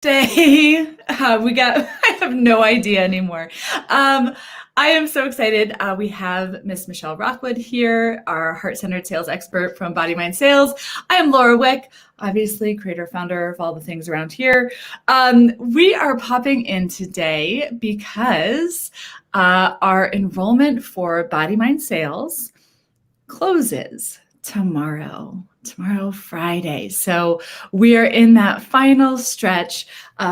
Day. I have no idea anymore. I am so excited. We have Miss Michelle Rockwood here, our heart-centered sales expert from BodyMind Sales. I am Laura Wieck, obviously creator, founder of all the things around here. We are popping in today because our enrollment for BodyMind Sales closes tomorrow, Friday. So we are in that final stretch.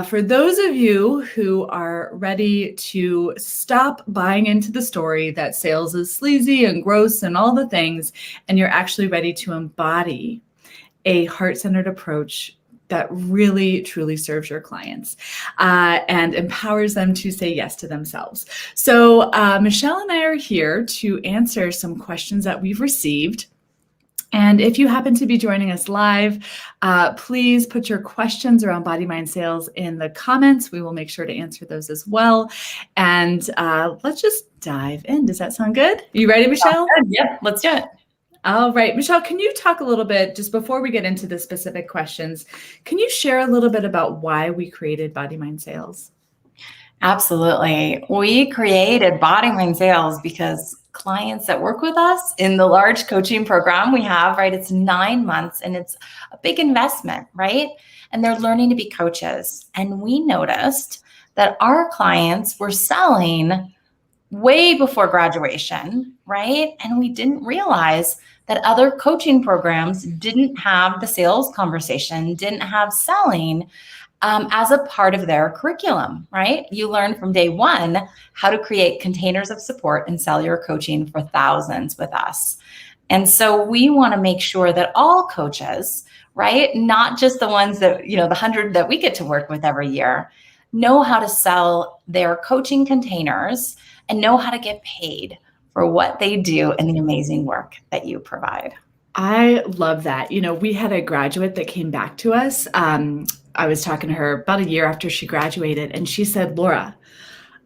For those of you who are ready to stop buying into the story that sales is sleazy and gross and all the things, and you're actually ready to embody a heart-centered approach that really, truly serves your clients and empowers them to say yes to themselves. So Michelle and I are here to answer some questions that we've received. And if you happen to be joining us live, please put your questions around BodyMind Sales in the comments. We will make sure to answer those as well. And let's just dive in. Does that sound good? Are you ready, Michelle? Yeah, let's do it. All right, Michelle, can you talk a little bit, just before we get into the specific questions, can you share a little bit about why we created BodyMind Sales? Absolutely. We created BodyMind Sales because clients that work with us in the large coaching program we have, right? It's 9 months and it's a big investment, right? And they're learning to be coaches. And we noticed that our clients were selling way before graduation, right? And we didn't realize that other coaching programs didn't have the sales conversation, didn't have selling as a part of their curriculum, right? You learn from day one how to create containers of support and sell your coaching for thousands with us. And so we want to make sure that all coaches, right, not just the ones that, the 100 that we get to work with every year, know how to sell their coaching containers and know how to get paid for what they do and the amazing work that you provide. I love that. We had a graduate that came back to us. I was talking to her about a year after she graduated, and she said, Laura,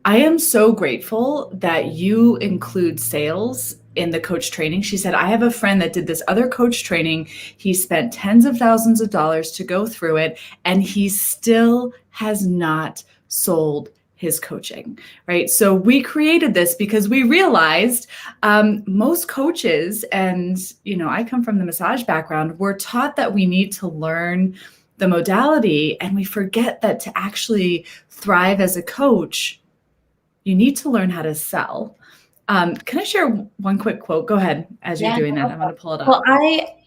I am so grateful that you include sales in the coach training. She said, I have a friend that did this other coach training. He spent tens of thousands of dollars to go through it, and he still has not sold his coaching, right? So we created this because we realized most coaches, and I come from the massage background, we're taught that we need to learn the modality, and we forget that to actually thrive as a coach, you need to learn how to sell. Can I share one quick quote? Go ahead as you're doing that. I'm going to pull it up. Well,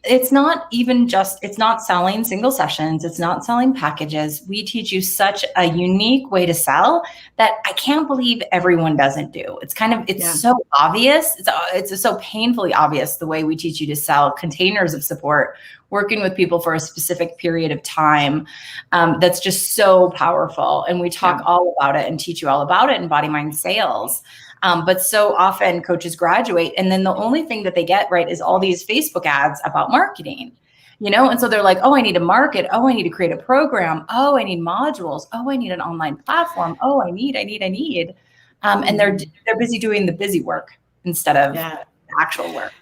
it's not selling single sessions. It's not selling packages. We teach you such a unique way to sell that I can't believe everyone doesn't do. It's so obvious. It's so painfully obvious the way we teach you to sell containers of support, working with people for a specific period of time. That's just so powerful. And we talk all about it and teach you all about it in BodyMind Sales. But so often coaches graduate and then the only thing that they get right is all these Facebook ads about marketing, and so they're like, oh, I need to market. Oh, I need to create a program. Oh, I need modules. Oh, I need an online platform. Oh, I need. And they're busy doing the busy work instead of actual work.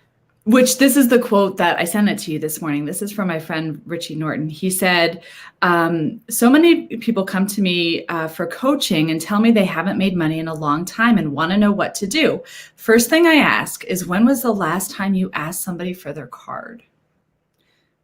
Which this is the quote that I sent it to you this morning. This is from my friend, Richie Norton. He said, so many people come to me for coaching and tell me they haven't made money in a long time and want to know what to do. First thing I ask is, when was the last time you asked somebody for their card?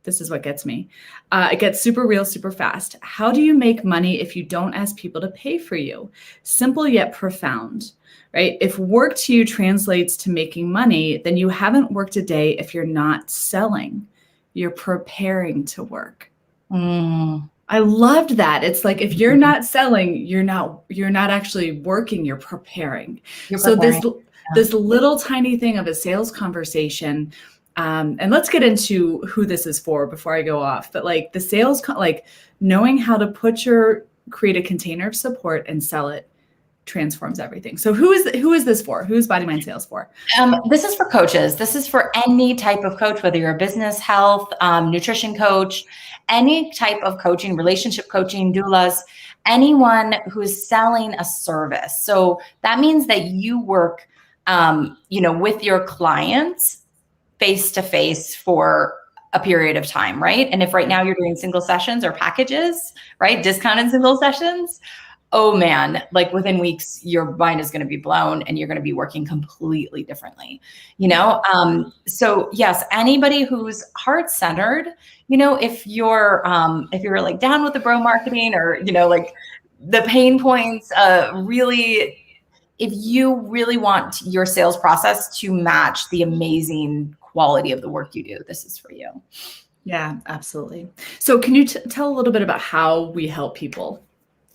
This is what gets me. It gets super real, super fast. How do you make money if you don't ask people to pay for you? Simple yet profound. Right? If work to you translates to making money, then you haven't worked a day if you're not selling. You're preparing to work. I loved that. It's like, if you're not selling, you're not actually working, you're preparing. So this little tiny thing of a sales conversation, and let's get into who this is for before I go off, but like the sales, like knowing how to create a container of support and sell it transforms everything. So who is this for? Who's BodyMind Sales for? This is for coaches. This is for any type of coach, whether you're a business, health, nutrition coach, any type of coaching, relationship coaching, doulas, anyone who's selling a service. So that means that you work, with your clients face to face for a period of time, right? And if right now you're doing single sessions or packages, right? Discounted single sessions, oh man, like within weeks, your mind is going to be blown and you're going to be working completely differently, So yes, anybody who's heart-centered, if you're like down with the bro marketing or, like the pain points, really, if you really want your sales process to match the amazing quality of the work you do, this is for you. Yeah, absolutely. So can you tell a little bit about how we help people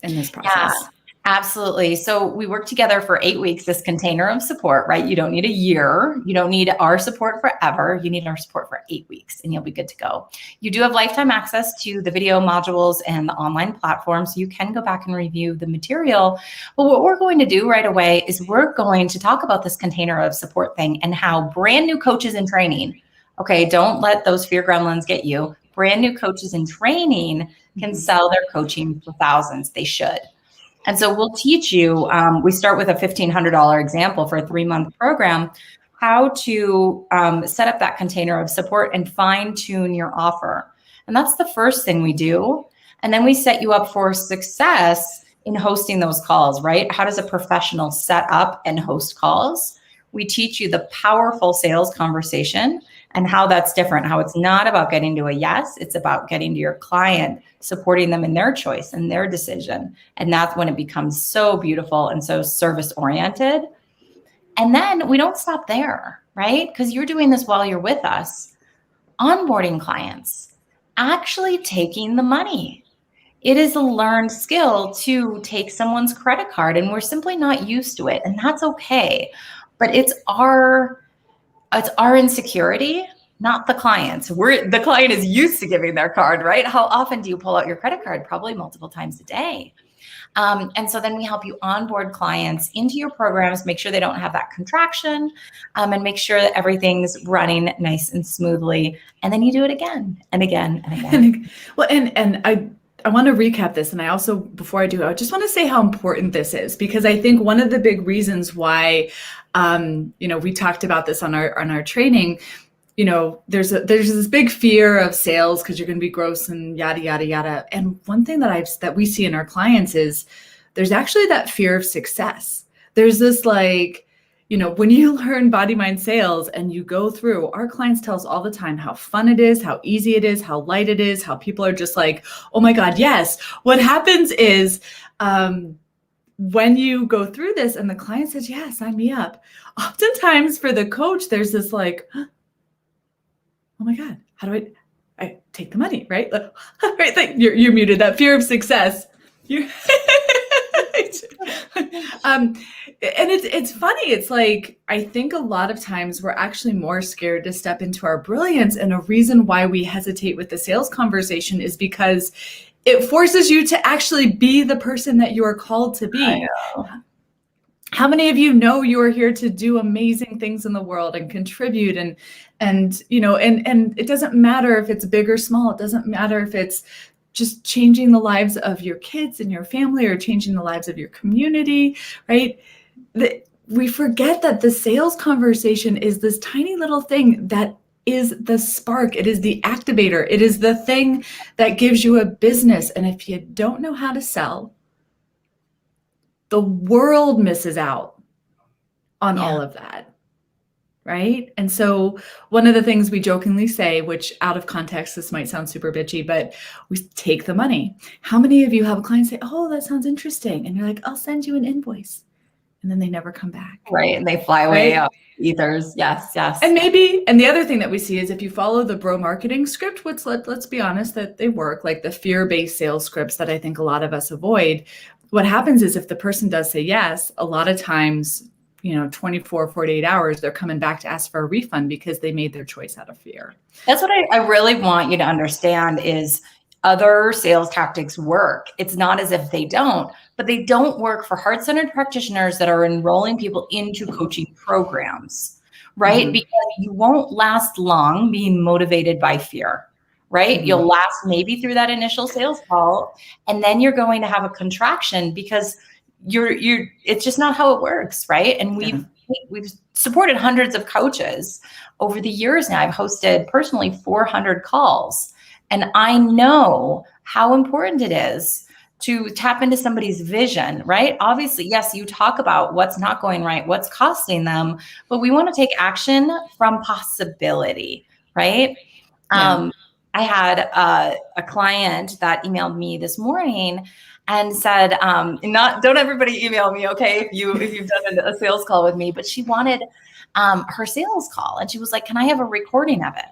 in this process? Yeah, absolutely. So we work together for 8 weeks, this container of support, right? You don't need a year. You don't need our support forever. You need our support for 8 weeks and you'll be good to go. You do have lifetime access to the video modules and the online platform, so you can go back and review the material. But what we're going to do right away is we're going to talk about this container of support thing and how brand new coaches in training, okay, don't let those fear gremlins get you. Brand new coaches in training can sell their coaching for thousands. They should. And so we'll teach you, we start with a $1,500 example for a 3-month program, how to set up that container of support and fine tune your offer. And that's the first thing we do. And then we set you up for success in hosting those calls, right? How does a professional set up and host calls? We teach you the powerful sales conversation and how that's different, how it's not about getting to a yes, it's about getting to your client, supporting them in their choice and their decision. And that's when it becomes so beautiful and so service-oriented. And then we don't stop there, right? Because you're doing this while you're with us, onboarding clients, actually taking the money. It is a learned skill to take someone's credit card, and we're simply not used to it, and that's okay. But it's our insecurity, not the client's. The client is used to giving their card, right? How often do you pull out your credit card? Probably multiple times a day. And so then we help you onboard clients into your programs, make sure they don't have that contraction, and make sure that everything's running nice and smoothly. And then you do it again and again and again. Well, and I want to recap this. And I also, before I do, I just want to say how important this is, because I think one of the big reasons why, we talked about this on our training, there's this big fear of sales because you're going to be gross and yada, yada, yada. And one thing that we see in our clients is there's actually that fear of success. There's this when you learn BodyMind Sales and you go through, our clients tell us all the time how fun it is, how easy it is, how light it is, how people are just like, oh my God, yes. What happens is when you go through this and the client says, yeah, sign me up. Oftentimes for the coach, there's this like, oh my God, how do I take the money, right? Right, you're muted, that fear of success. And it's funny. It's like, I think a lot of times we're actually more scared to step into our brilliance. And a reason why we hesitate with the sales conversation is because it forces you to actually be the person that you are called to be. I know. How many of you know you are here to do amazing things in the world and contribute and it doesn't matter if it's big or small. It doesn't matter if it's just changing the lives of your kids and your family or changing the lives of your community, right? We forget that the sales conversation is this tiny little thing that is the spark. It is the activator. It is the thing that gives you a business. And if you don't know how to sell, the world misses out on all of that, right? And so one of the things we jokingly say, which out of context, this might sound super bitchy, but we take the money. How many of you have a client say, oh, that sounds interesting? And you're like, I'll send you an invoice. And then they never come back. Right. And they fly away up ethers. Yes. Yes. And the other thing that we see is if you follow the bro marketing script, which let's be honest, that they work, like the fear-based sales scripts that I think a lot of us avoid. What happens is if the person does say yes, a lot of times, 24, 48 hours, they're coming back to ask for a refund because they made their choice out of fear. That's what I really want you to understand is other sales tactics work. It's not as if they don't, but they don't work for heart-centered practitioners that are enrolling people into coaching programs, right? Mm-hmm. Because you won't last long being motivated by fear, right? Mm-hmm. You'll last maybe through that initial sales call, and then you're going to have a contraction because it's just not how it works, right? And we've supported hundreds of coaches over the years now. I've hosted personally 400 calls, and I know how important it is to tap into somebody's vision, right? Obviously, yes, you talk about what's not going right, what's costing them, but we want to take action from possibility, right? Yeah. I had a client that emailed me this morning and said, don't everybody email me, okay, if you've done a sales call with me, but she wanted her sales call, and she was like, can I have a recording of it?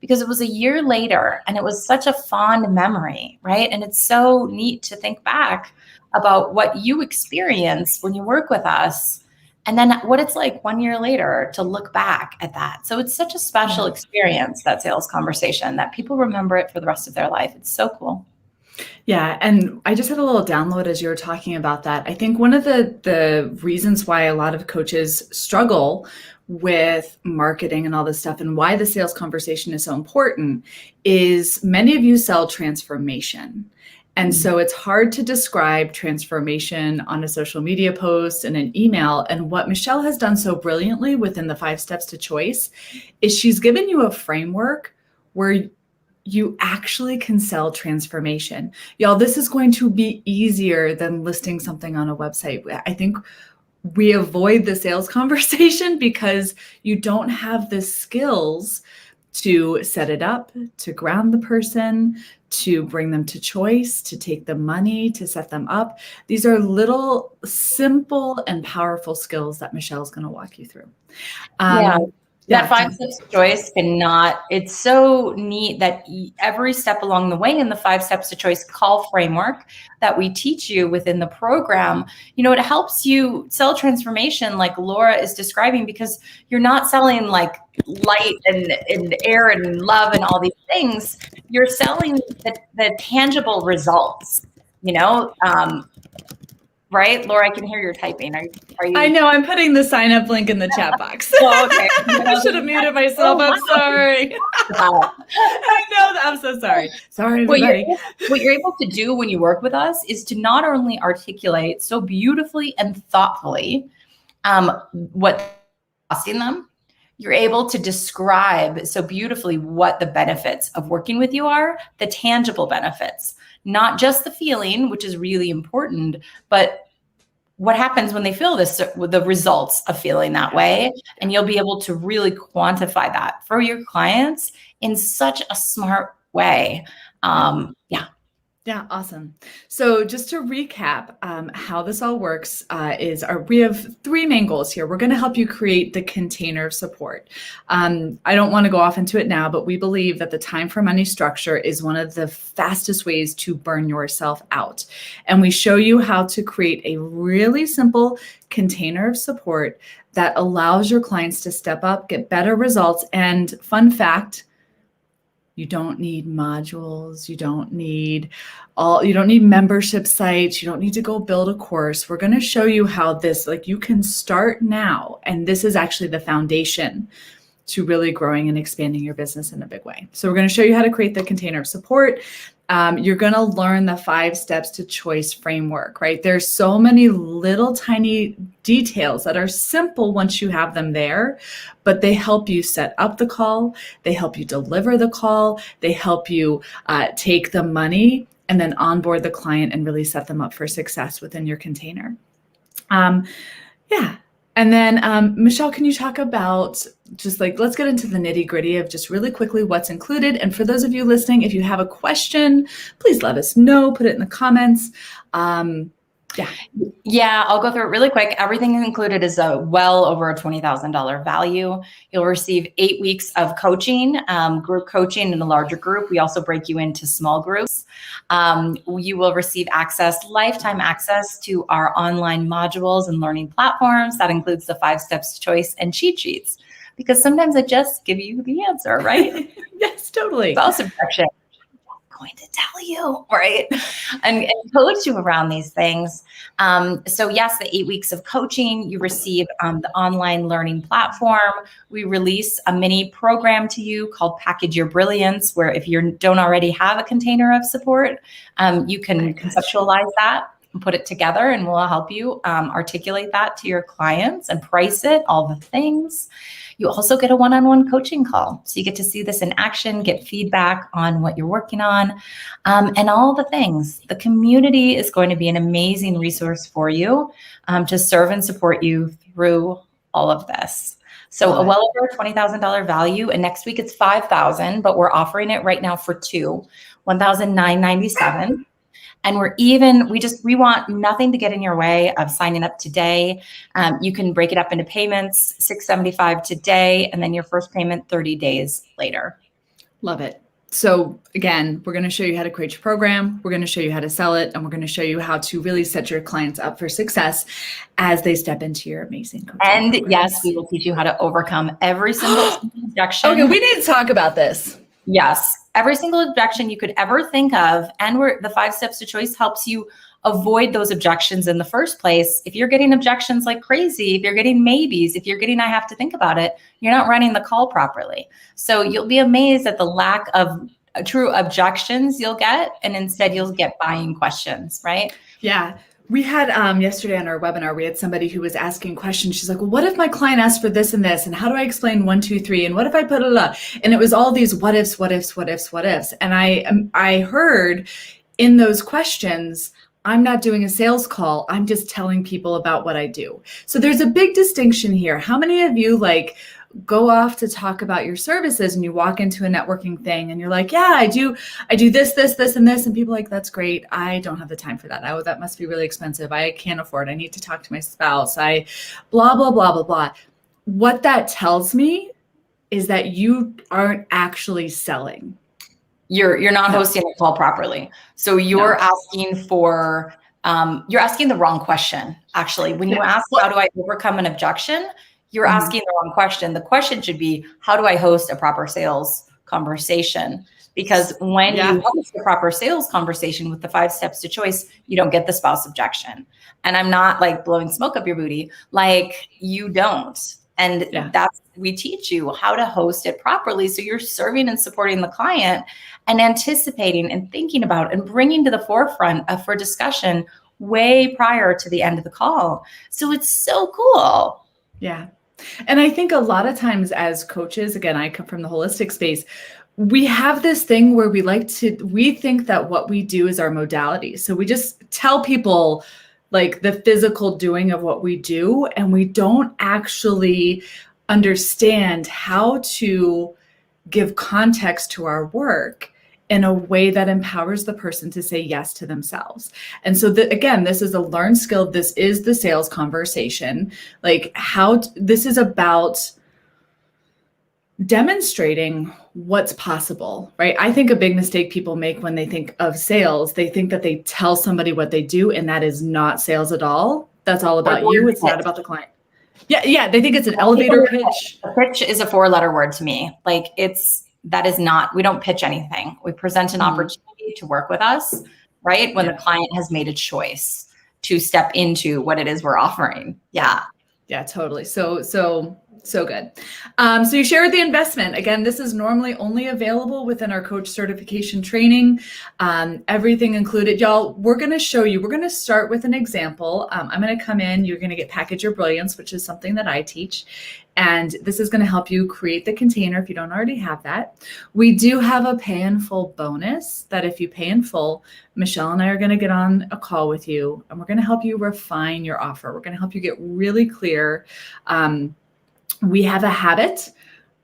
Because it was a year later and it was such a fond memory, right? And it's so neat to think back about what you experience when you work with us, and then what it's like 1 year later to look back at that. So it's such a special experience, that sales conversation, that people remember it for the rest of their life. It's so cool. Yeah, and I just had a little download as you were talking about that. I think one of the reasons why a lot of coaches struggle with marketing and all this stuff, and why the sales conversation is so important, is many of you sell transformation. And so it's hard to describe transformation on a social media post and an email. And what Michelle has done so brilliantly within the 5 steps to choice is she's given you a framework where you actually can sell transformation. Y'all, this is going to be easier than listing something on a website. I think we avoid the sales conversation because you don't have the skills to set it up, to ground the person, to bring them to choice, to take the money, to set them up. These are little simple and powerful skills that Michelle's going to walk you through. That 5 steps to choice it's so neat that every step along the way in the 5 steps to choice call framework that we teach you within the program, it helps you sell transformation like Laura is describing, because you're not selling like light and air and love and all these things. You're selling the tangible results, right? Laura, I can hear you typing. Are you? I know, I'm putting the sign up link in the chat box. Oh, okay. I should have muted myself. I'm sorry. I know that. I'm so sorry. Sorry, everybody. What you're able to do when you work with us is to not only articulate so beautifully and thoughtfully what's costing them, you're able to describe so beautifully what the benefits of working with you are, the tangible benefits. Not just the feeling, which is really important, but what happens when they feel this, the results of feeling that way. And you'll be able to really quantify that for your clients in such a smart way. Yeah, awesome. So just to recap how this all works we have 3 main goals here. We're going to help you create the container of support. I don't want to go off into it now, but we believe that the time for money structure is one of the fastest ways to burn yourself out. And we show you how to create a really simple container of support that allows your clients to step up, get better results. And fun fact, you don't need modules. You don't need membership sites. You don't need to go build a course. We're going to show you how this, you can start now. And this is actually the foundation to really growing and expanding your business in a big way. So we're going to show you how to create the container of support. You're going to learn the 5 steps to choice framework, right? There's so many little tiny details that are simple once you have them there, but they help you set up the call. They help you deliver the call. They help you take the money and then onboard the client and really set them up for success within your container. And then Michelle, can you talk about let's get into the nitty gritty of just really quickly what's included. And for those of you listening, if you have a question, please let us know, put it in the comments. Yeah, I'll go through it really quick. Everything included is well over a $20,000 value. You'll receive 8 weeks of coaching, group coaching in a larger group. We also break you into small groups. You will receive lifetime access to our online modules and learning platforms. That includes the 5 steps to choice and cheat sheets, because sometimes I just give you the answer, right? Yes, totally. It's also protection. Going to tell you, right? And coach you around these things. So yes, the 8 weeks of coaching, you receive the online learning platform. We release a mini program to you called Package Your Brilliance, where if you don't already have a container of support, you can conceptualize that put it together, and we'll help you articulate that to your clients and price it, all the things. You also get a one-on-one coaching call. So you get to see this in action, get feedback on what you're working on, and all the things. The community is going to be an amazing resource for you to serve and support you through all of this. So a well over $20,000 value, and next week it's $5,000, but we're offering it right now for two, $1,997. And we want nothing to get in your way of signing up today. You can break it up into payments, $675 today, and then your first payment 30 days later. Love it. So again, we're going to show you how to create your program. We're going to show you how to sell it. And we're going to show you how to really set your clients up for success as they step into your amazing coaching And programs. yes, we will teach you how to overcome every single objection. Okay, we need to talk about this. Yes, every single objection you could ever think of. And the 5 steps to choice helps you avoid those objections in the first place. If you're getting objections like crazy, if you're getting maybes, if you're getting I have to think about it, you're not running the call properly. So you'll be amazed at the lack of true objections you'll get, and instead you'll get buying questions, right? Yeah. We had yesterday on our webinar, we had somebody who was asking questions. She's like, well, what if my client asked for this and this? And how do I explain 1, 2, 3? And what if I put it? And it was all these what ifs, what ifs, what ifs, what ifs. And I heard in those questions, I'm not doing a sales call. I'm just telling people about what I do. So there's a big distinction here. How many of you go off to talk about your services and you walk into a networking thing and you're like, yeah, I do this, this, this, and this. And people are like, that's great. I don't have the time for that. Oh, that must be really expensive. I can't afford. I need to talk to my spouse. I blah, blah, blah, blah, blah. What that tells me is that you aren't actually selling. You're not hosting a call properly. So you're asking for, you're asking the wrong question. Actually, when you ask, how do I overcome an objection? You're asking the wrong question. The question should be, how do I host a proper sales conversation? Because when you host a proper sales conversation with the 5 steps to choice, you don't get the spouse objection. And I'm not like blowing smoke up your booty, like you don't. And we teach you how to host it properly. So you're serving and supporting the client and anticipating and thinking about and bringing to the forefront for discussion way prior to the end of the call. So it's so cool. Yeah. And I think a lot of times as coaches, again, I come from the holistic space, we have this thing where we think that what we do is our modality. So we just tell people like the physical doing of what we do, and we don't actually understand how to give context to our work in a way that empowers the person to say yes to themselves. And so again, this is a learned skill. This is the sales conversation. Like this is about demonstrating what's possible, right? I think a big mistake people make when they think of sales, they think that they tell somebody what they do, and that is not sales at all. That's all about you. It's not about the client. Yeah. They think it's an elevator pitch. A pitch is a 4-letter word to me. Like we don't pitch anything. We present an opportunity to work with us, right? When the client has made a choice to step into what it is we're offering. Yeah. Yeah, totally. So good. So you shared the investment. Again, this is normally only available within our coach certification training. Everything included. Y'all, we're going to show you. We're going to start with an example. I'm going to come in. You're going to get Package Your Brilliance, which is something that I teach. And this is going to help you create the container if you don't already have that. We do have a pay in full bonus that if you pay in full, Michelle and I are going to get on a call with you, and we're going to help you refine your offer. We're going to help you get really clear. We have a habit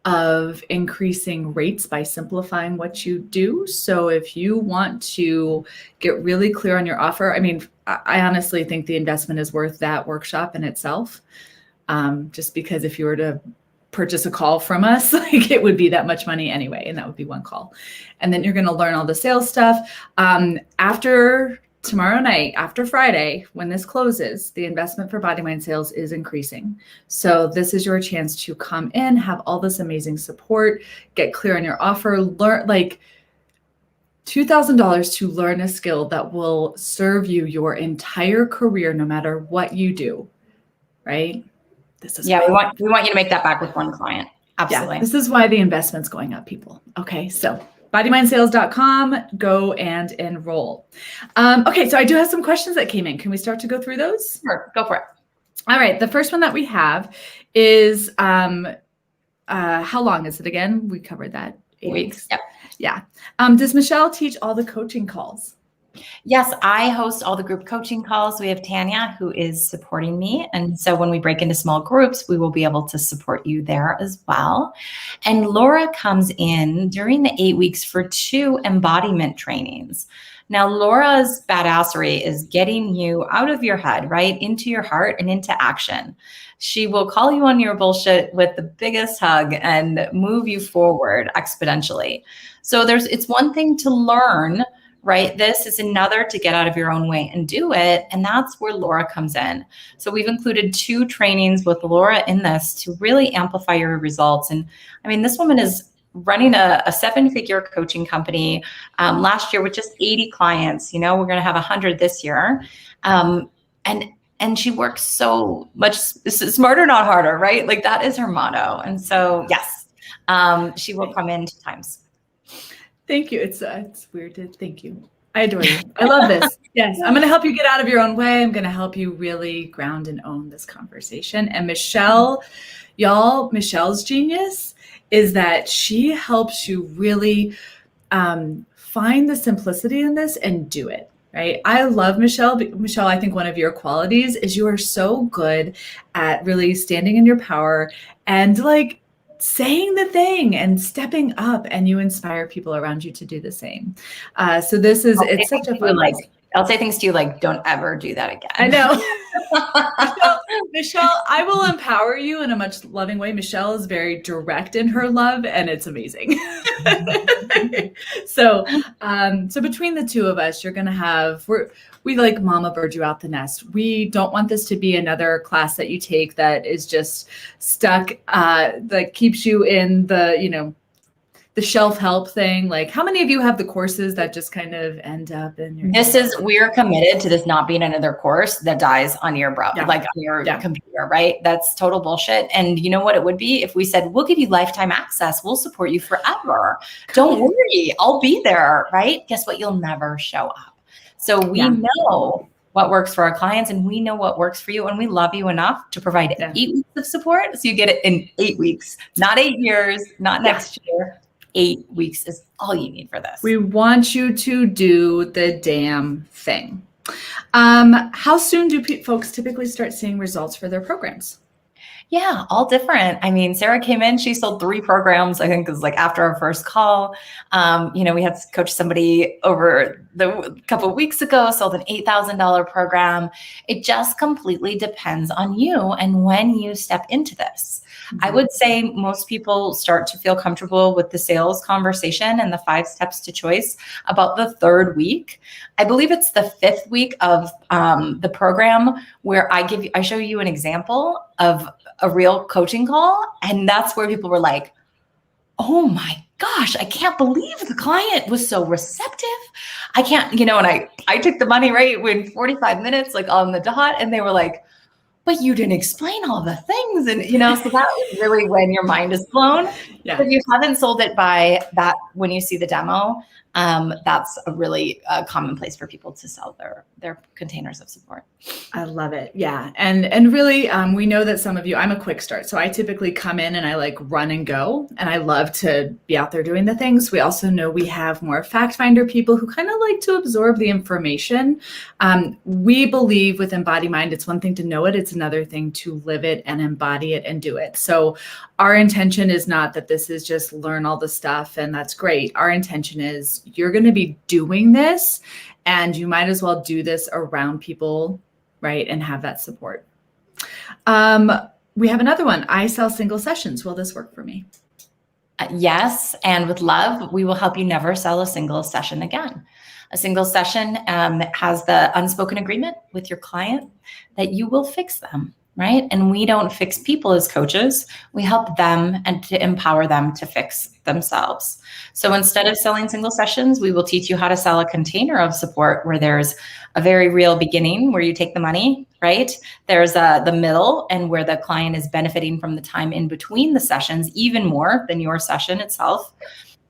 of increasing rates by simplifying what you do. So if you want to get really clear on your offer, I mean, I honestly think the investment is worth that workshop in itself. Just because if you were to purchase a call from us, like it would be that much money anyway, and that would be one call. And then you're going to learn all the sales stuff. After tomorrow night, after Friday, when this closes, the investment for BodyMind Sales is increasing. So this is your chance to come in, have all this amazing support, get clear on your offer, learn like $2,000 to learn a skill that will serve you your entire career, no matter what you do, right? This is we want you to make that back with one client. Absolutely. Yeah, this is why the investment's going up, people. Okay, so BodyMindSales.com, go and enroll. Okay, so I do have some questions that came in. Can we start to go through those? Sure, go for it. All right, the first one that we have is, how long is it again? We covered that. 8 weeks. Yep. Yeah. Does Michelle teach all the coaching calls? Yes, I host all the group coaching calls. We have Tanya who is supporting me. And so when we break into small groups, we will be able to support you there as well. And Laura comes in during the 8 weeks for 2 embodiment trainings. Now, Laura's badassery is getting you out of your head, right, into your heart and into action. She will call you on your bullshit with the biggest hug and move you forward exponentially. So it's one thing to learn, right? This is another to get out of your own way and do it. And that's where Laura comes in. So we've included 2 trainings with Laura in this to really amplify your results. And I mean, this woman is running a 7-figure coaching company last year with just 80 clients. You know, we're going to have 100 this year. And she works so much smarter, not harder, right? Like that is her motto. And so, yes, she will come in 2 times. Thank you. It's weird to thank you. I adore you. I love this. Yes. I'm going to help you get out of your own way. I'm going to help you really ground and own this conversation. And Michelle, y'all, Michelle's genius is that she helps you really find the simplicity in this and do it. Right. I love Michelle. Michelle, I think one of your qualities is you are so good at really standing in your power and like saying the thing and stepping up, and you inspire people around you to do the same. So this is, it's such a fun, I'll say things to you like, don't ever do that again. I know. Michelle, I will empower you in a much loving way. Michelle is very direct in her love, and it's amazing. So between the 2 of us, you're going to have, we like mama bird you out the nest. We don't want this to be another class that you take that is just stuck, that keeps you in the, you know, the shelf help thing. Like how many of you have the courses that just kind of end up in your we're committed to this not being another course that dies on your like on your computer, right? That's total bullshit. And you know what it would be if we said, we'll give you lifetime access. We'll support you forever. Don't worry. I'll be there, right? Guess what? You'll never show up. So we know what works for our clients and we know what works for you. And we love you enough to provide 8 weeks of support. So you get it in 8 weeks, not 8 years, not next year. 8 weeks is all you need for this. We want you to do the damn thing. How soon do folks typically start seeing results for their programs? Yeah, all different. I mean, Sarah came in, she sold 3 programs, I think it was like after our first call. You know, we had to coach somebody over the couple of weeks ago, sold an $8,000 program. It just completely depends on you and when you step into this. I would say most people start to feel comfortable with the sales conversation and the 5 steps to choice about the 3rd week. I believe it's the 5th week of the program where I show you an example of a real coaching call. And that's where people were like, oh my gosh, I can't believe the client was so receptive. I can't, you know, and I took the money right in 45 minutes, like on the dot. And they were like, but you didn't explain all the things. And, you know, so that is really when your mind is blown. Yeah. If you haven't sold it by that, when you see the demo, that's a really common place for people to sell their containers of support. I love it. Yeah. And really, we know that some of you, I'm a quick start. So I typically come in and I like run and go, and I love to be out there doing the things. We also know we have more fact finder people who kind of like to absorb the information. We believe with BodyMind, it's one thing to know it. It's another thing to live it and embody it and do it. So our intention is not that this is just learn all the stuff and that's great. Our intention is you're going to be doing this and you might as well do this around people, right? And have that support. We have another one. I sell single sessions. Will this work for me? Yes. And with love, we will help you never sell a single session again. A single session has the unspoken agreement with your client that you will fix them. Right? And we don't fix people as coaches. We help them and to empower them to fix themselves. So instead of selling single sessions, we will teach you how to sell a container of support where there's a very real beginning where you take the money, right? There's the middle and where the client is benefiting from the time in between the sessions, even more than your session itself.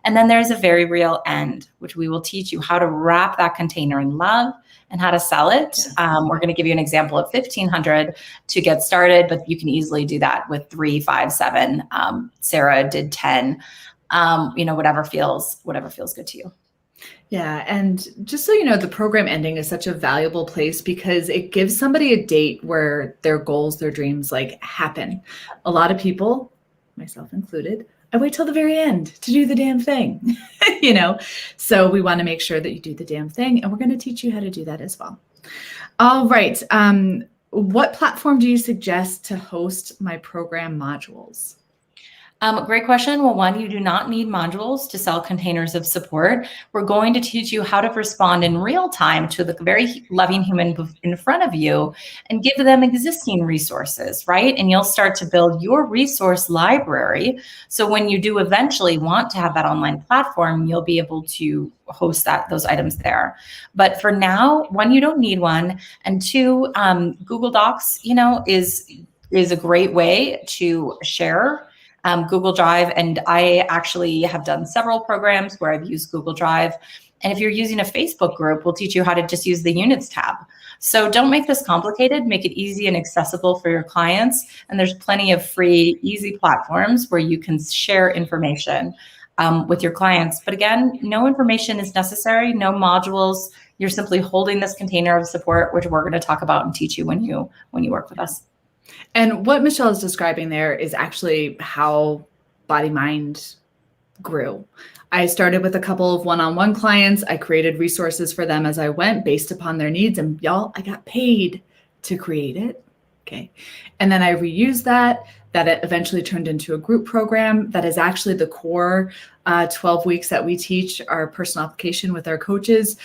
And then there's a very real end, which we will teach you how to wrap that container in love and how to sell it. We're going to give you an example of 1,500 to get started, but you can easily do that with 3, 5, 7. Sarah did 10. Whatever feels good to you. Yeah. And just so you know, the program ending is such a valuable place because it gives somebody a date where their goals, their dreams happen. A lot of people, myself included, I wait till the very end to do the damn thing, So we want to make sure that you do the damn thing, and we're going to teach you how to do that as well. All right. What platform do you suggest to host my program modules? Great question. Well, one, you do not need modules to sell containers of support. We're going to teach you how to respond in real time to the very loving human in front of you and give them existing resources, right? And you'll start to build your resource library. So when you do eventually want to have that online platform, you'll be able to host those items there. But for now, one, you don't need one. And two, Google Docs, is a great way to share Google Drive. And I actually have done several programs where I've used Google Drive. And if you're using a Facebook group, we'll teach you how to just use the units tab. So don't make this complicated, make it easy and accessible for your clients. And there's plenty of free, easy platforms where you can share information with your clients. But again, no information is necessary, no modules. You're simply holding this container of support, which we're going to talk about and teach you when you work with us. And what Michelle is describing there is actually how BodyMind grew. I started with a couple of one-on-one clients. I created resources for them as I went based upon their needs. And y'all, I got paid to create it. Okay. And then I reused that it eventually turned into a group program that is actually the core 12 weeks that we teach our personal application with our coaches.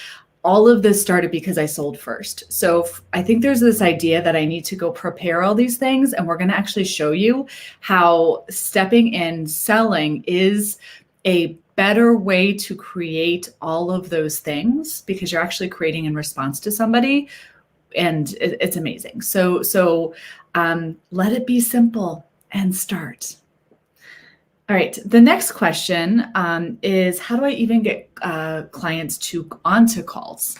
All of this started because I sold first. So I think there's this idea that I need to go prepare all these things. And we're going to actually show you how stepping in selling is a better way to create all of those things because you're actually creating in response to somebody. And it's amazing. So let it be simple and start. All right. The next question is, how do I even get clients onto calls?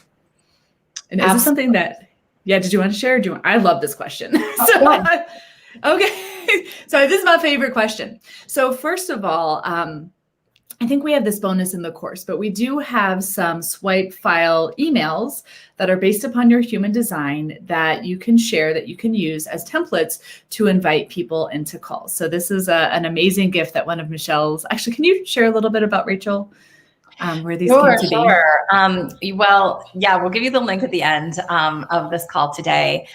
And is this something that, did you want to share? I love this question. Okay. So this is my favorite question. So first of all, I think we have this bonus in the course, but we do have some swipe file emails that are based upon your human design that you can share, that you can use as templates to invite people into calls. So this is an amazing gift that one of Michelle's, actually, can you share a little bit about Rachel? Where these came to be? Well, we'll give you the link at the end of this call today.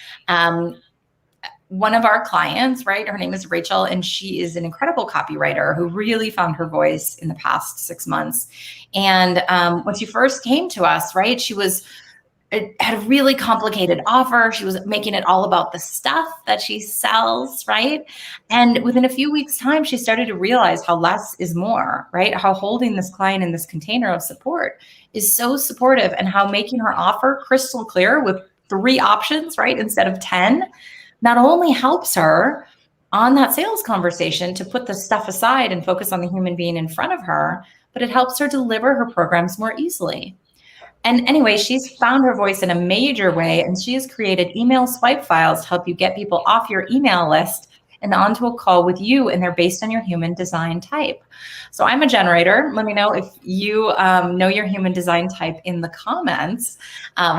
One of our clients, right, her name is Rachel, and she is an incredible copywriter who really found her voice in the past 6 months. And when she first came to us, right, had a really complicated offer. She was making it all about the stuff that she sells, right? And within a few weeks' time, she started to realize how less is more, right? How holding this client in this container of support is so supportive, and how making her offer crystal clear with 3 options, right, instead of 10, not only helps her on that sales conversation to put the stuff aside and focus on the human being in front of her, but it helps her deliver her programs more easily. And anyway, she's found her voice in a major way, and she has created email swipe files to help you get people off your email list and onto a call with you, and they're based on your human design type. So I'm a generator. Let me know if you know your human design type in the comments.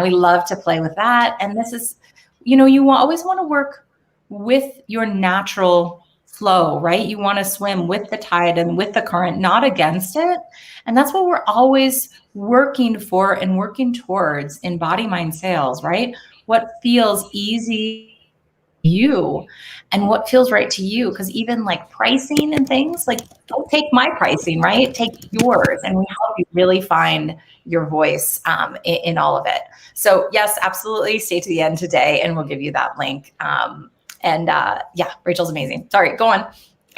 We love to play with that. And this is, you always want to work with your natural flow, right? You want to swim with the tide and with the current, not against it. And that's what we're always working for and working towards in BodyMind Sales, right? What feels easy to you and what feels right to you. Because even like pricing and things, like, don't take my pricing, right? Take yours, and we help you really find your voice in all of it. So yes, absolutely. Stay to the end today and we'll give you that link. Rachel's amazing. Sorry, go on.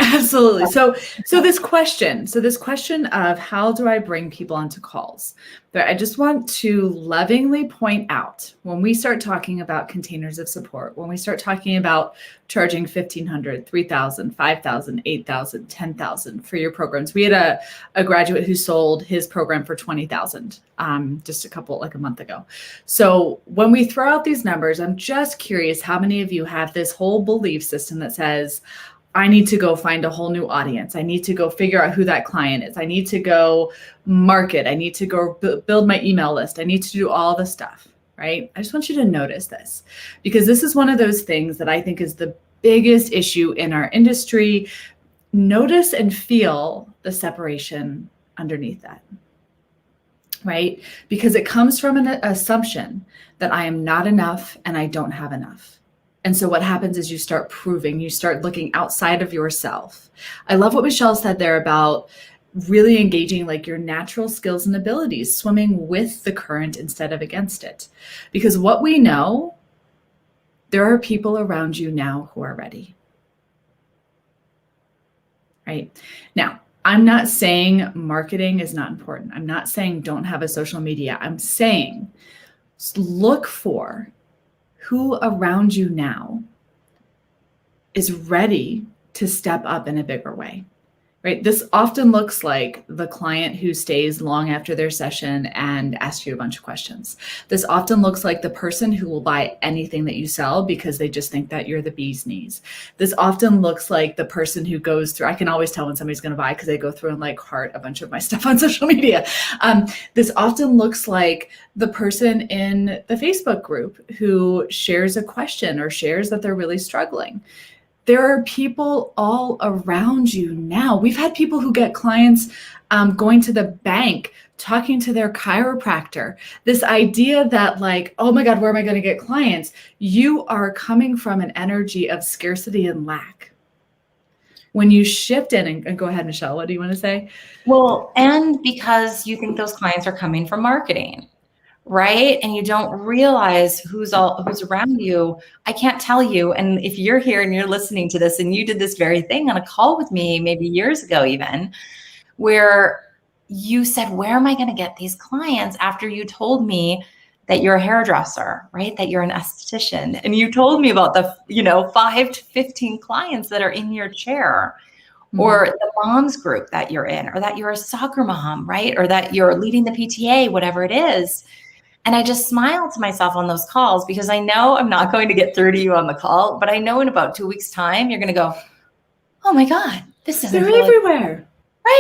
Absolutely. So this question of how do I bring people onto calls? But I just want to lovingly point out when we start talking about containers of support, when we start talking about charging 1,500, 3,000, 5,000, 8,000, 10,000 for your programs. We had a graduate who sold his program for 20,000 just a month ago. So when we throw out these numbers, I'm just curious how many of you have this whole belief system that says, I need to go find a whole new audience. I need to go figure out who that client is. I need to go market. I need to go build my email list. I need to do all the stuff, right? I just want you to notice this because this is one of those things that I think is the biggest issue in our industry. Notice and feel the separation underneath that, right? Because it comes from an assumption that I am not enough and I don't have enough. And so what happens is you start proving, you start looking outside of yourself. I love what Michelle said there about really engaging like your natural skills and abilities, swimming with the current instead of against it. Because what we know, there are people around you now who are ready. Right? Now, I'm not saying marketing is not important. I'm not saying don't have a social media. I'm saying look for who around you now is ready to step up in a bigger way, right? This often looks like the client who stays long after their session and asks you a bunch of questions. This often looks like the person who will buy anything that you sell because they just think that you're the bee's knees. This often looks like the person who goes through, I can always tell when somebody's going to buy because they go through and like heart a bunch of my stuff on social media. This often looks like the person in the Facebook group who shares a question or shares that they're really struggling. There are people all around you now. We've had people who get clients going to the bank, talking to their chiropractor. This idea that like, oh my God, where am I going to get clients? You are coming from an energy of scarcity and lack. When you shift in, and go ahead, Michelle, what do you want to say? Well, and because you think those clients are coming from marketing, right? And you don't realize who's around you. I can't tell you. And if you're here and you're listening to this and you did this very thing on a call with me, maybe years ago, even where you said, where am I going to get these clients after you told me that you're a hairdresser, right? That you're an esthetician. And you told me about the, 5 to 15 clients that are in your chair. Or the moms group that you're in, or that you're a soccer mom, right? Or that you're leading the PTA, whatever it is. And I just smile to myself on those calls because I know I'm not going to get through to you on the call, but I know in about 2 weeks' time, you're going to go, oh my God, this doesn't They're everywhere.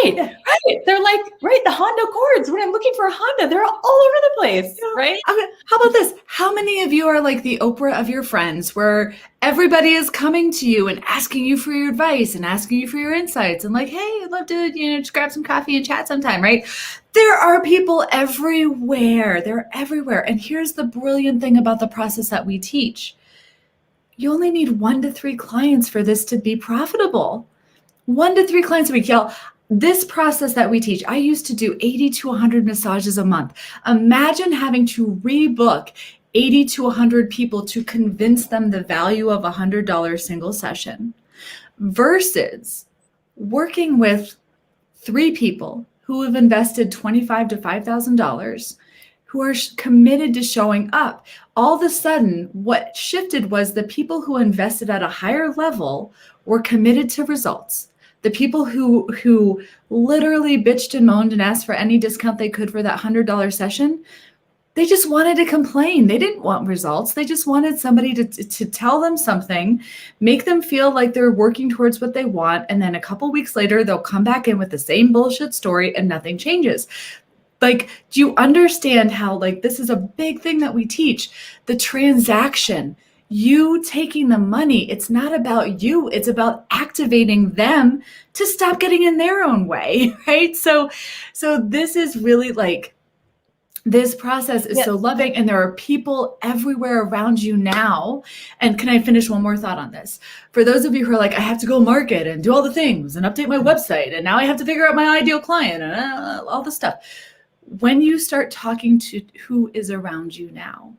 Right, right. They're like, right, the Honda Accords. When I'm looking for a Honda, they're all over the place, right? How about this? How many of you are like the Oprah of your friends where everybody is coming to you and asking you for your advice and asking you for your insights and like, hey, I'd love to, just grab some coffee and chat sometime, right? There are people everywhere. They're everywhere. And here's the brilliant thing about the process that we teach. You only need 1 to 3 clients for this to be profitable. 1 to 3 clients a week, y'all. This process that we teach, I used to do 80 to 100 massages a month. Imagine having to rebook 80 to 100 people to convince them the value of a $100 single session versus working with 3 people who have invested $25 to $5,000 who are committed to showing up. All of a sudden, what shifted was the people who invested at a higher level were committed to results. The people who literally bitched and moaned and asked for any discount they could for that $100 session, they just wanted to complain. They didn't want results. They just wanted somebody to tell them something, make them feel like they're working towards what they want. And then a couple weeks later, they'll come back in with the same bullshit story and nothing changes. Like, do you understand how like this is a big thing that we teach? The transaction. You taking the money, it's not about you, it's about activating them to stop getting in their own way, right? So this is really like, this process is so loving and there are people everywhere around you now. And can I finish one more thought on this? For those of you who are like, I have to go market and do all the things and update my website and now I have to figure out my ideal client and all the stuff. When you start talking to who is around you now,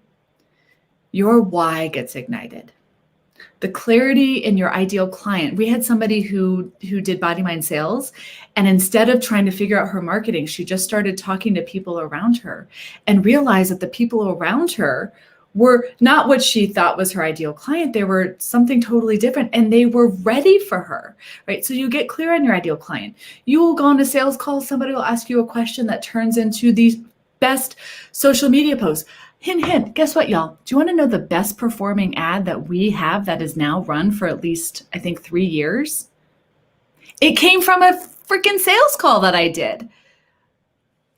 your why gets ignited. the clarity in your ideal client. We had somebody who did BodyMind Sales, and instead of trying to figure out her marketing, she just started talking to people around her and realized that the people around her were not what she thought was her ideal client. They were something totally different, and they were ready for her, right? So you get clear on your ideal client. You will go on a sales call. Somebody will ask you a question that turns into the best social media posts. Hint, hint, guess what, y'all? Do you want to know the best performing ad that we have that is now run for at least, I think, 3 years? It came from a freaking sales call that I did.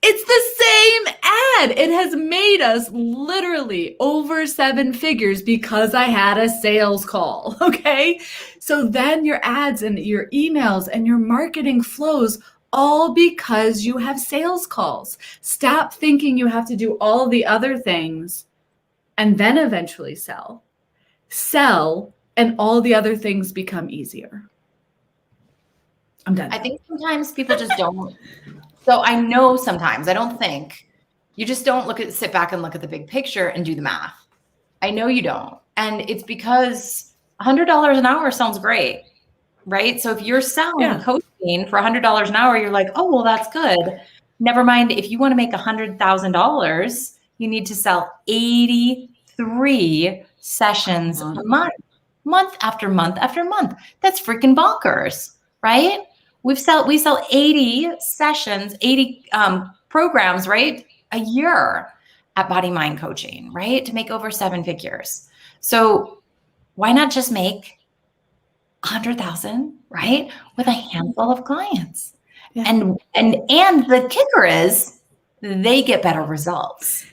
It's the same ad. It has made us literally over 7 figures because I had a sales call, okay? So then your ads and your emails and your marketing flows all because you have sales calls. Stop thinking you have to do all the other things and then eventually sell. Sell, and all the other things become easier. I'm done. I think sometimes people just don't. So I know sometimes, I don't think, you just don't sit back and look at the big picture and do the math. I know you don't. And it's because $100 an hour sounds great, right? So if you're selling coaching for $100 an hour, you're like, oh, well, that's good. Never mind, if you want to make $100,000, you need to sell 83 sessions a month after month after month. That's freaking bonkers, right? We sell 80 sessions, 80 programs, right? A year at BodyMind Coaching, right? To make over 7 figures. So why not just make 100,000, right? With a handful of clients. Yeah. And the kicker is they get better results.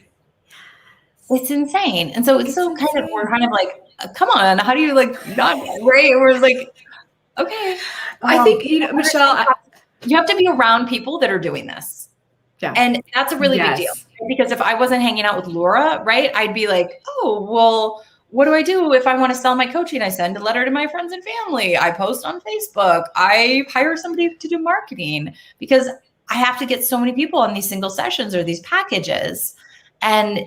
It's insane. And so we're kind of like, come on, how do you not right? We're like, okay. I think, Michelle, you have to be around people that are doing this. Yeah. And that's a really big deal. Because if I wasn't hanging out with Laura, right, I'd be like, oh, well, what do I do if I want to sell my coaching? I send a letter to my friends and family. I post on Facebook. I hire somebody to do marketing because I have to get so many people on these single sessions or these packages. And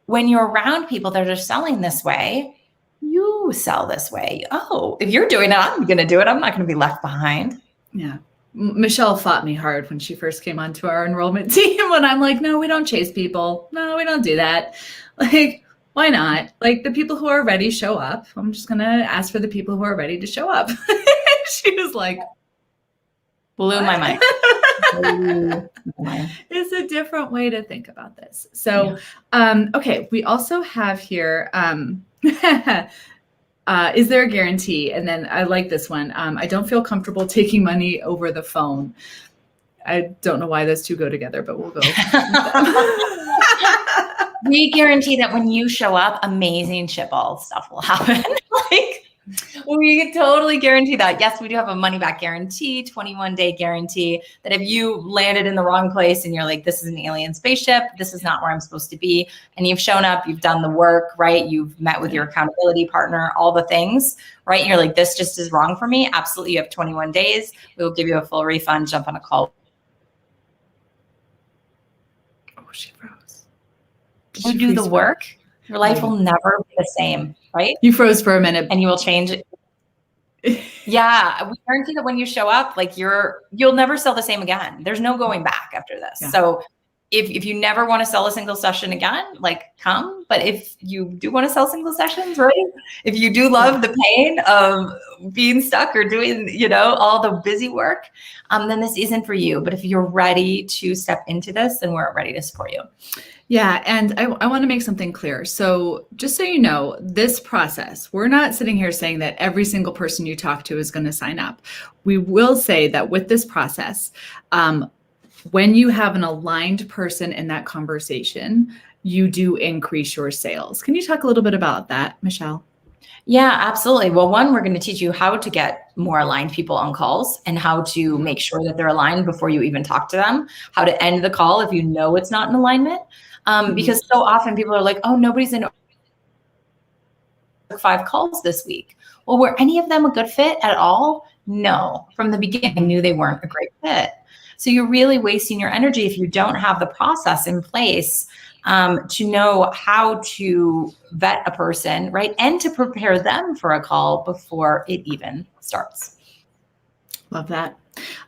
when you're around people that are selling this way, you sell this way. Oh, if you're doing it, I'm going to do it. I'm not going to be left behind. Yeah. Michelle fought me hard when she first came onto our enrollment team when I'm like, no, we don't chase people. No, we don't do that. Like, why not? Like, the people who are ready show up. I'm just going to ask for the people who are ready to show up. She was like, blew my mind. It's a different way to think about this. So, okay, we also have here, is there a guarantee? And then I like this one. I don't feel comfortable taking money over the phone. I don't know why those two go together, but we'll go. We guarantee that when you show up, amazing shitball stuff will happen. We can totally guarantee that. Yes, we do have a money back guarantee, 21-day guarantee, that if you landed in the wrong place and you're like, this is an alien spaceship, this is not where I'm supposed to be, and you've shown up, you've done the work, right? You've met with your accountability partner, all the things, right? And you're like, this just is wrong for me. Absolutely. You have 21 days. We will give you a full refund. Jump on a call. Oh, she froze. You do the work, your life will never be the same, right? You froze for a minute. And you will change it. Yeah. We guarantee that when you show up, you'll never sell the same again. There's no going back after this. Yeah. So if you never want to sell a single session again, come. But if you do want to sell single sessions, right? If you do love the pain of being stuck or doing, all the busy work, then this isn't for you. But if you're ready to step into this, then we're ready to support you. Yeah. And I want to make something clear. So just so you know, this process, we're not sitting here saying that every single person you talk to is going to sign up. We will say that with this process, when you have an aligned person in that conversation, you do increase your sales. Can you talk a little bit about that, Michelle? Yeah, absolutely. Well, one, we're going to teach you how to get more aligned people on calls and how to make sure that they're aligned before you even talk to them, how to end the call if you know it's not in alignment. Because so often people are like, oh, nobody's in 5 calls this week. Well, were any of them a good fit at all? No. From the beginning, I knew they weren't a great fit. So you're really wasting your energy if you don't have the process in place to know how to vet a person, right? And to prepare them for a call before it even starts. Love that.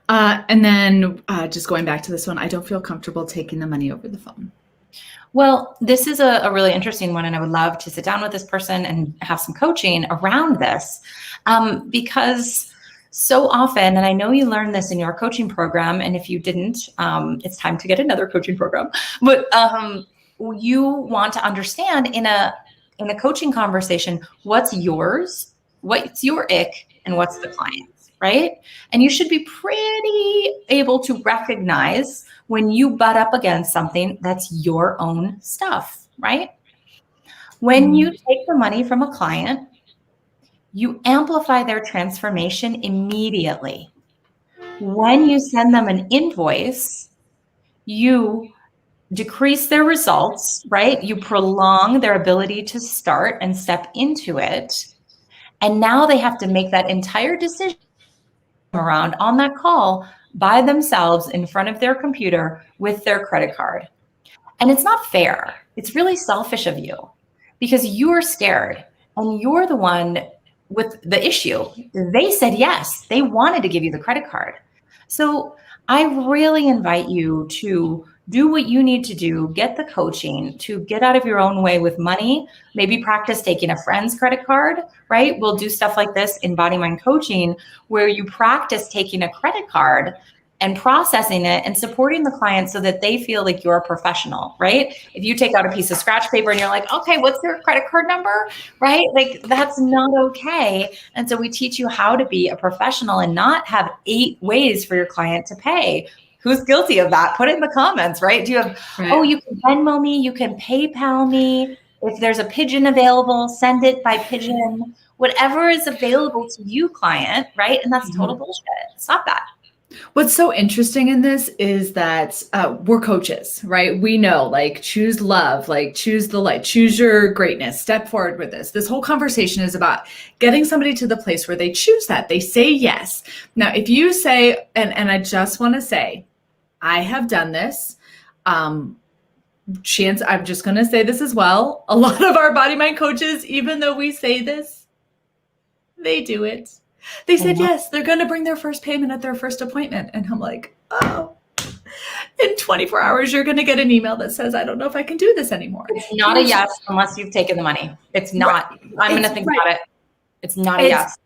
And then just going back to this one, I don't feel comfortable taking the money over the phone. Well, this is a really interesting one, and I would love to sit down with this person and have some coaching around this, because so often, and I know you learned this in your coaching program, and if you didn't, it's time to get another coaching program, but you want to understand in a coaching conversation, what's yours, what's your ick, and what's the client's, right? And you should be pretty able to recognize when you butt up against something that's your own stuff, right? When you take the money from a client, you amplify their transformation immediately. When you send them an invoice, you decrease their results, right? You prolong their ability to start and step into it. And now they have to make that entire decision around on that call by themselves in front of their computer with their credit card. And it's not fair. It's really selfish of you because you're scared and you're the one with the issue. They said yes. They wanted to give you the credit card. So I really invite you to do what you need to do, get the coaching to get out of your own way with money, maybe practice taking a friend's credit card, right? We'll do stuff like this in BodyMind Coaching where you practice taking a credit card and processing it and supporting the client so that they feel like you're a professional, right? If you take out a piece of scratch paper and you're like, okay, what's their credit card number, right? Like that's not okay. And so we teach you how to be a professional and not have 8 ways for your client to pay. Who's guilty of that? Put it in the comments, right? Do you have, oh, you can Venmo me, you can PayPal me. If there's a pigeon available, send it by pigeon. Whatever is available to you, client, right? And that's total bullshit. Stop that. What's so interesting in this is that we're coaches, right? We know, like, choose love, like, choose the light, choose your greatness, step forward with this. This whole conversation is about getting somebody to the place where they choose that. They say yes. Now, if you say, and I just want to say, I have done this. Chance, I'm just going to say this as well. A lot of our BodyMind coaches, even though we say this, they do it. They said, yes, they're going to bring their first payment at their first appointment. And I'm like, oh, in 24 hours, you're going to get an email that says, I don't know if I can do this anymore. It's not a yes unless you've taken the money. It's not. Right. I'm going to think about it. It's not a yes.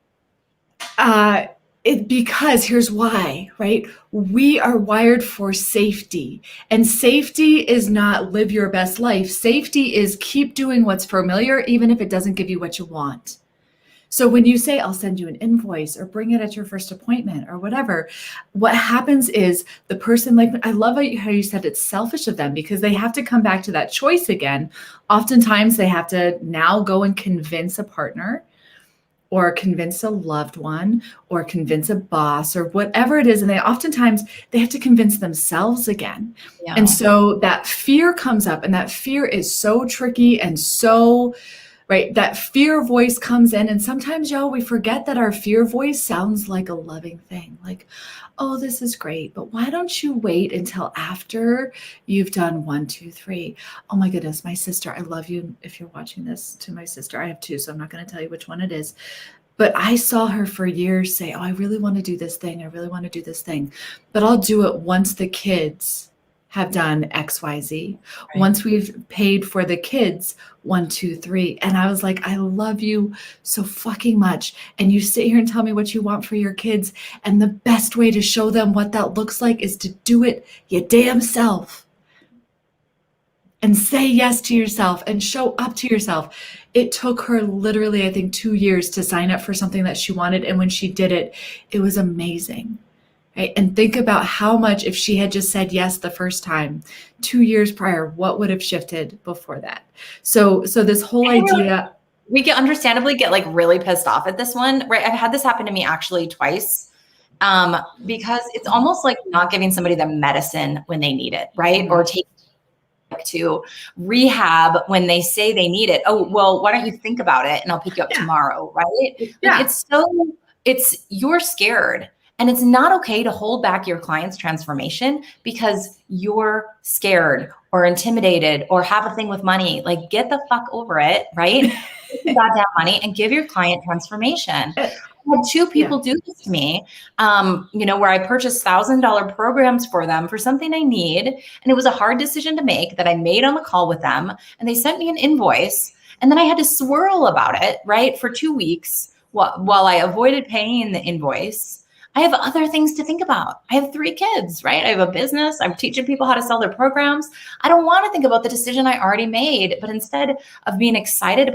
Because here's why, right? We are wired for safety, and safety is not live your best life. Safety is keep doing what's familiar, even if it doesn't give you what you want. So when you say, I'll send you an invoice or bring it at your first appointment or whatever, what happens is the person, like, I love how you said it's selfish of them because they have to come back to that choice again. Oftentimes they have to now go and convince a partner or convince a loved one or convince a boss or whatever it is. And oftentimes they have to convince themselves again. Yeah. And so that fear comes up, and that fear is so tricky and so, right, that fear voice comes in. And sometimes, y'all, we forget that our fear voice sounds like a loving thing. Like, oh, this is great, but why don't you wait until after you've done 1, 2, 3? Oh my goodness, my sister, I love you. If you're watching this, to my sister, I have 2, so I'm not going to tell you which one it is. But I saw her for years say, oh, I really want to do this thing. I really want to do this thing. But I'll do it once the kids have done X, Y, Z. Right. Once we've paid for the kids, 1, 2, 3. And I was like, I love you so fucking much. And you sit here and tell me what you want for your kids. And the best way to show them what that looks like is to do it your damn self. And say yes to yourself and show up to yourself. It took her literally, I think, 2 years to sign up for something that she wanted. And when she did it, it was amazing. Right? And think about how much, if she had just said yes the first time, 2 years prior, what would have shifted before that? So this whole idea. We can understandably get like really pissed off at this one, right? I've had this happen to me actually twice, because it's almost like not giving somebody the medicine when they need it, right? Mm-hmm. Or taking to rehab when they say they need it. Oh, well, why don't you think about it and I'll pick you up tomorrow, right? Yeah. You're scared. And it's not okay to hold back your client's transformation because you're scared or intimidated or have a thing with money, like get the fuck over it, right? Take the goddamn money and give your client transformation. I had two people do this to me, where I purchased $1,000 programs for them for something I need. And it was a hard decision to make that I made on the call with them. And they sent me an invoice. And then I had to swirl about it, right, for 2 weeks while I avoided paying the invoice. I have other things to think about. I have 3 kids, right? I have a business. I'm teaching people how to sell their programs. I don't want to think about the decision I already made, but instead of being excited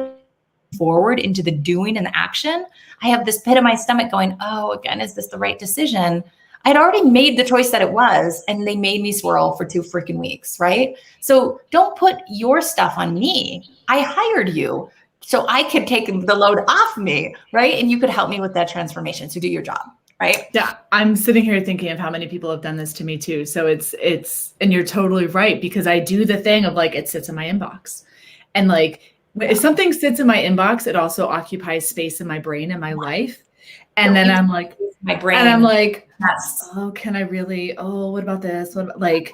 forward into the doing and the action, I have this pit in my stomach going, oh, again, is this the right decision? I'd already made the choice that it was, and they made me swirl for 2 freaking weeks, right? So don't put your stuff on me. I hired you so I could take the load off me, right? And you could help me with that transformation. So do your job. Right. Yeah. I'm sitting here thinking of how many people have done this to me too. So and you're totally right, because I do the thing of like, it sits in my inbox, and like, if something sits in my inbox, it also occupies space in my brain and my life. And then I'm like, my brain, and I'm like, yes. Oh, can I really, what about this? What about, like,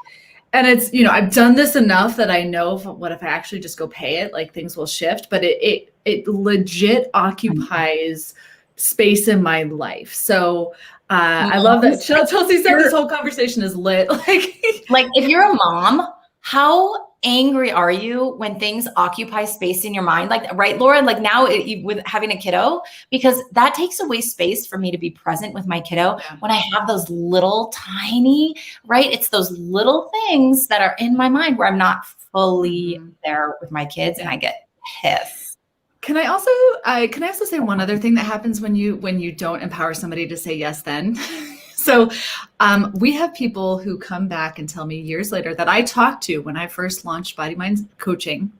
and it's, I've done this enough that I know what if I actually just go pay it, like things will shift, but it legit occupies space in my life. So I love that. Chelsea said this whole conversation is lit. Like if you're a mom, how angry are you when things occupy space in your mind? Like, right, Laura, like now with having a kiddo, because that takes away space for me to be present with my kiddo when I have those little tiny, right? It's those little things that are in my mind where I'm not fully there with my kids, and I get pissed. Can I also say one other thing that happens when you don't empower somebody to say yes then? So we have people who come back and tell me years later that I talked to when I first launched BodyMind Coaching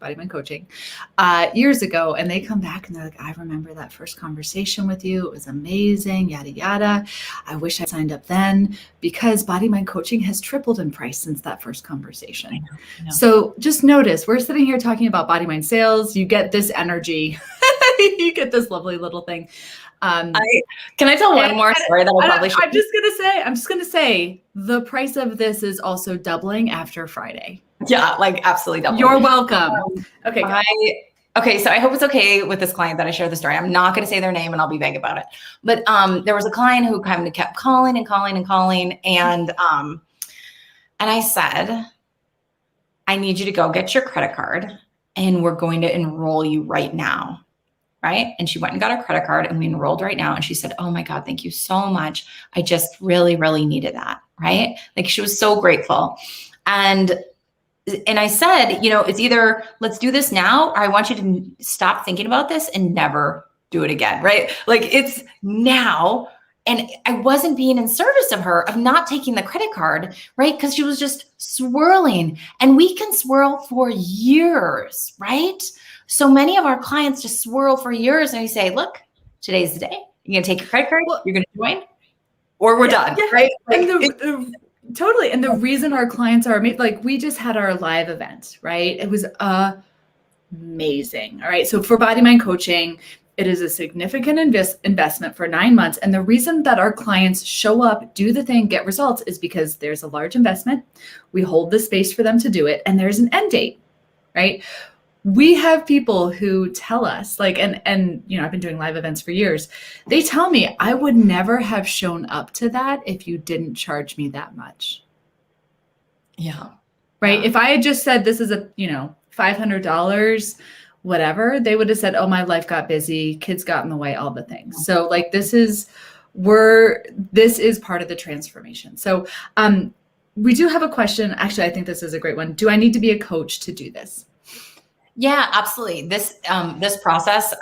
years ago. And they come back and they're like, I remember that first conversation with you. It was amazing, yada, yada. I wish I signed up then, because BodyMind Coaching has tripled in price since that first conversation. I know. So just notice, we're sitting here talking about BodyMind Sales. You get this energy. You get this lovely little thing. Can I tell one more story that I probably should? I'm just gonna say the price of this is also doubling after Friday. Yeah, like absolutely doubling. You're welcome. Okay. Okay, so I hope it's okay with this client that I share the story. I'm not going to say their name, and I'll be vague about it. But there was a client who kind of kept calling and calling and calling, and I said, I need you to go get your credit card, and we're going to enroll you right now. Right. And she went and got her credit card, and we enrolled right now. And she said, oh my God, thank you so much. I just really, really needed that. Right. Like she was so grateful. And I said, it's either let's do this now, or I want you to stop thinking about this and never do it again. Right. Like it's now. And I wasn't being in service of her, of not taking the credit card, right? Because she was just swirling, and we can swirl for years, right? So many of our clients just swirl for years, and we say, look, today's the day. You're going to take your credit card, you're going to join, or we're done, right? And totally. And the reason our clients are amazing, like we just had our live event, right? It was amazing. All right. So for BodyMind Coaching, it is a significant investment for 9 months. And the reason that our clients show up, do the thing, get results is because there's a large investment. We hold the space for them to do it. And there's an end date, right? We have people who tell us like, and I've been doing live events for years. They tell me I would never have shown up to that if you didn't charge me that much. Yeah. Right. Yeah. If I had just said, this is a, $500, whatever, they would have said, oh, my life got busy, kids got in the way, all the things. So like, this is part of the transformation. So we do have a question. Actually, I think this is a great one. Do I need to be a coach to do this? Yeah, absolutely. This process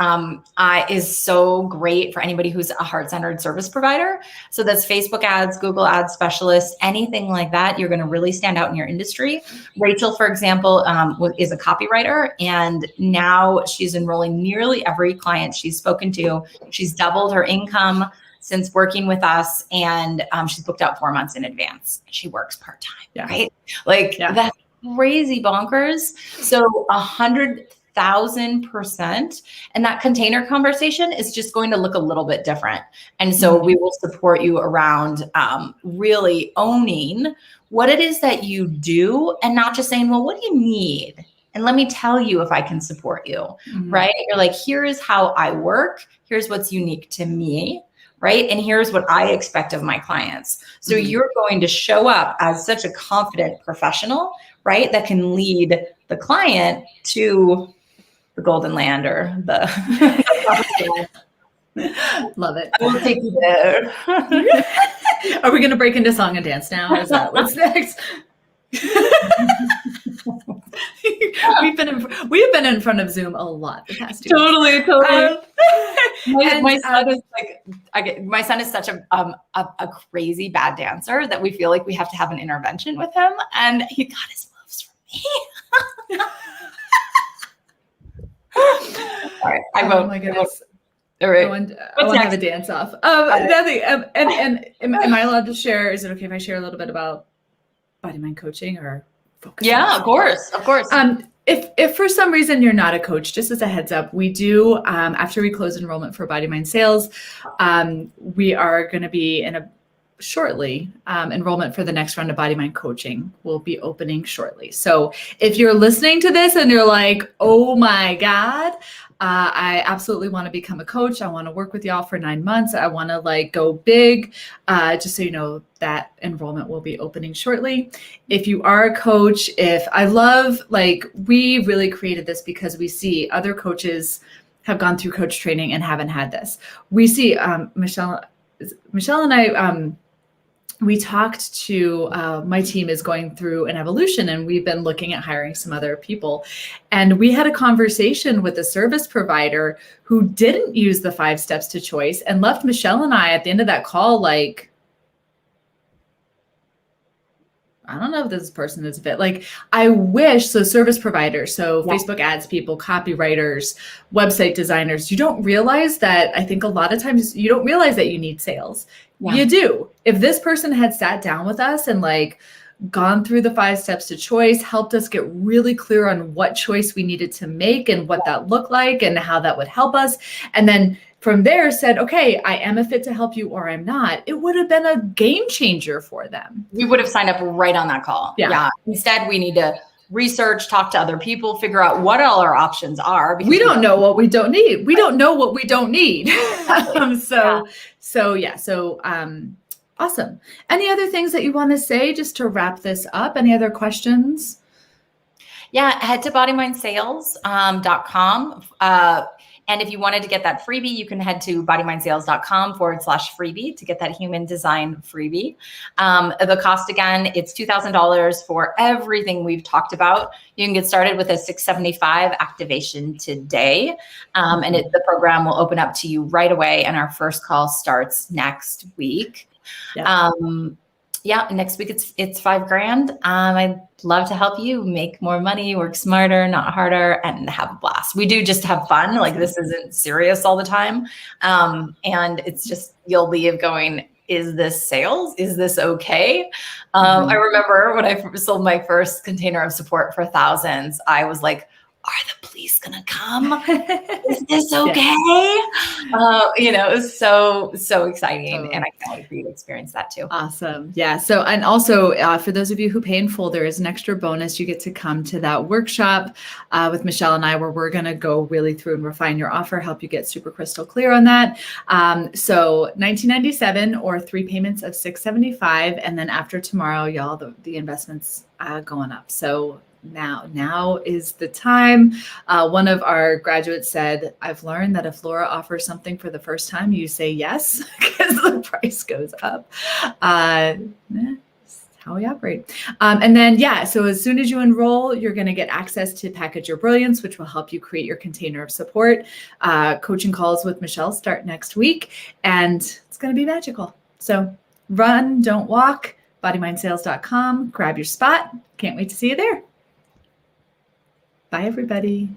is so great for anybody who's a heart-centered service provider. So that's Facebook ads, Google ads specialist, anything like that. You're going to really stand out in your industry. Rachel, for example, is a copywriter, and now she's enrolling nearly every client she's spoken to. She's doubled her income since working with us, and she's booked out 4 months in advance. She works part-time, right? Like that's crazy bonkers. So 1,000%. And that container conversation is just going to look a little bit different. And so we will support you around really owning what it is that you do and not just saying, well, what do you need? And let me tell you if I can support you, right? You're like, here is how I work. Here's what's unique to me, right? And here's what I expect of my clients. So you're going to show up as such a confident professional, right? That can lead the client to the golden land or the Love it. I will take you there. Are we going to break into song and dance now? Is that what's next? We've been in front of Zoom a lot the past 2 weeks. Totally. My son is such a crazy bad dancer that we feel like we have to have an intervention with him, and he got his moves from me. All right, I won't. Oh my goodness. All right. I want to have a dance off. Nothing. And am I allowed to share? Is it okay if I share a little bit about BodyMind Coaching or focus? Yeah, of course. If for some reason you're not a coach, just as a heads up, we do, after we close enrollment for BodyMind Sales, we are going to be shortly, enrollment for the next round of BodyMind Coaching will be opening shortly. So if you're listening to this and you're like, oh my God, I absolutely want to become a coach. I want to work with y'all for 9 months. I want to go big. Just so you know, that enrollment will be opening shortly. If you are a coach, we really created this because we see other coaches have gone through coach training and haven't had this. We see Michelle and I, we talked to, my team is going through an evolution and we've been looking at hiring some other people. And we had a conversation with a service provider who didn't use the 5 steps to choice and left Michelle and I at the end of that call, I don't know if this person is a fit. I wish, so service providers, so yeah. Facebook ads people, copywriters, website designers, you don't realize that, I think a lot of times you don't realize that you need sales. Yeah. You do. If this person had sat down with us and gone through the 5 steps to choice, helped us get really clear on what choice we needed to make and what that looked like and how that would help us. And then from there said, okay, I am a fit to help you or I'm not, it would have been a game changer for them. We would have signed up right on that call. Yeah. Instead, we need to research, talk to other people, figure out what all our options are. Because we don't know what we don't need. We don't know what we don't need. Awesome. Any other things that you want to say just to wrap this up? Any other questions? Yeah, head to BodyMindSales.com. And if you wanted to get that freebie, you can head to BodyMindSales.com/freebie to get that human design freebie. The cost again, it's $2,000 for everything we've talked about. You can get started with a $675 activation today. And the program will open up to you right away. And our first call starts next week. Yeah. Next week it's $5,000. I'd love to help you make more money, work smarter, not harder, and have a blast. We do just have fun. This isn't serious all the time. And it's just, you'll leave going, is this sales? Is this okay? I remember when I sold my first container of support for thousands, I was like, are the police gonna come? Is this okay? It was so exciting, and I can't wait for you to experience that too. Awesome, yeah. So, and also for those of you who pay in full, there is an extra bonus. You get to come to that workshop with Michelle and I, where we're gonna go really through and refine your offer, help you get super crystal clear on that. So, $19.97 or 3 payments of $675, and then after tomorrow, y'all, the investments going up. So. Now is the time. One of our graduates said, I've learned that if Laura offers something for the first time, you say yes, because the price goes up. That's how we operate. And then, so as soon as you enroll, you're going to get access to Package Your Brilliance, which will help you create your container of support. Coaching calls with Michelle start next week, and it's going to be magical. So run, don't walk, BodyMindSales.com, grab your spot. Can't wait to see you there. Bye, everybody.